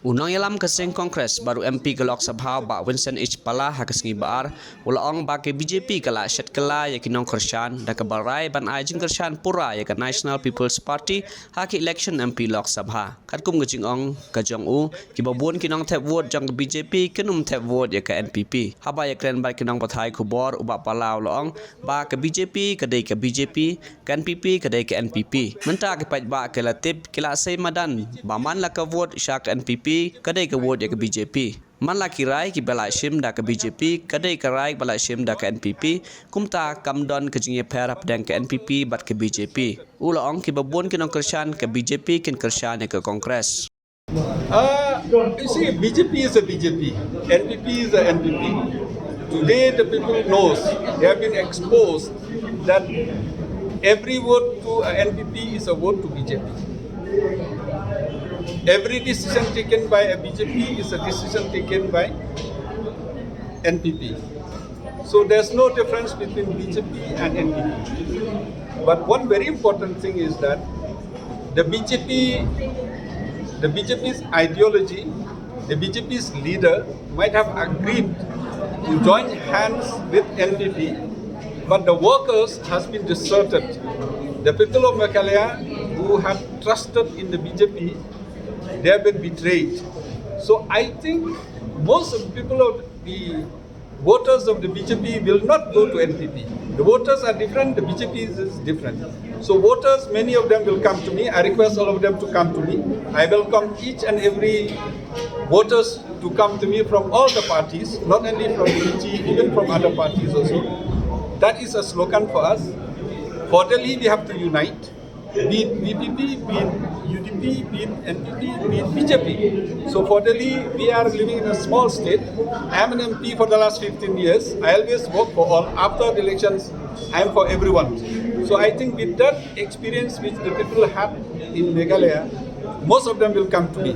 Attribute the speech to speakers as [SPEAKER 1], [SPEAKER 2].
[SPEAKER 1] Unang yalam kasing Kongres baru MP ke Lok Sabha Bak Winston H. Pala hakas ngibaar ulaong ba ke BJP kala Shet Kylla ya kinong Kershan da ke Balrai ban ajing Kershan pura ya ke National People's Party haki election MP Lok Sabha. Kat kum ngejing ong kajong u ki babun kinong tap vote jang ke BJP kenum tap vote ya ke NPP. Haba ya kren ba kinong pathai kubor ubak Pala ulaong ba ke BJP kedai ke BJP ke NPP kedai ke NPP. Menta ke paj ba ke latip kila say madan baman la ke vote Shah ke NPP kadai ke vote ya ke BJP. Man la kirai ki bala shim da ke BJP kadai ke rai bala shim da ke NPP kumta kamdon ke jingye perap dan ke NPP bat ke BJP. Ula ong ki babun kinong Kershan ke BJP kin Kershan ya ke Kongres.
[SPEAKER 2] You see, BJP is a BJP, NPP is a NPP. Today the people knows, they have been exposed that every vote to a NPP is a vote to BJP. Every decision taken by a BJP is a decision taken by NPP. So there's no difference between BJP and NPP. But one very important thing is that the BJP's ideology, the BJP's leader might have agreed to join hands with NPP, but the workers has been deserted. The people of Meghalaya who have trusted in the BJP, they have been betrayed. So I think most of the people of the voters of the BJP will not go to NPP. The voters are different, the BJP is different. So voters, many of them will come to me. I request all of them to come to me. I welcome each and every voters to come to me from all the parties, not only from BG, even from other parties also. That is a slogan for us. For Delhi, we have to unite. Be it VPP, be it UDP, be it NPP, be it BJP. So for Delhi, we are living in a small state. I am an MP for the last 15 years. I always work for all. After the elections, I am for everyone. So I think with that experience which the people have in Meghalaya, most of them will come to me.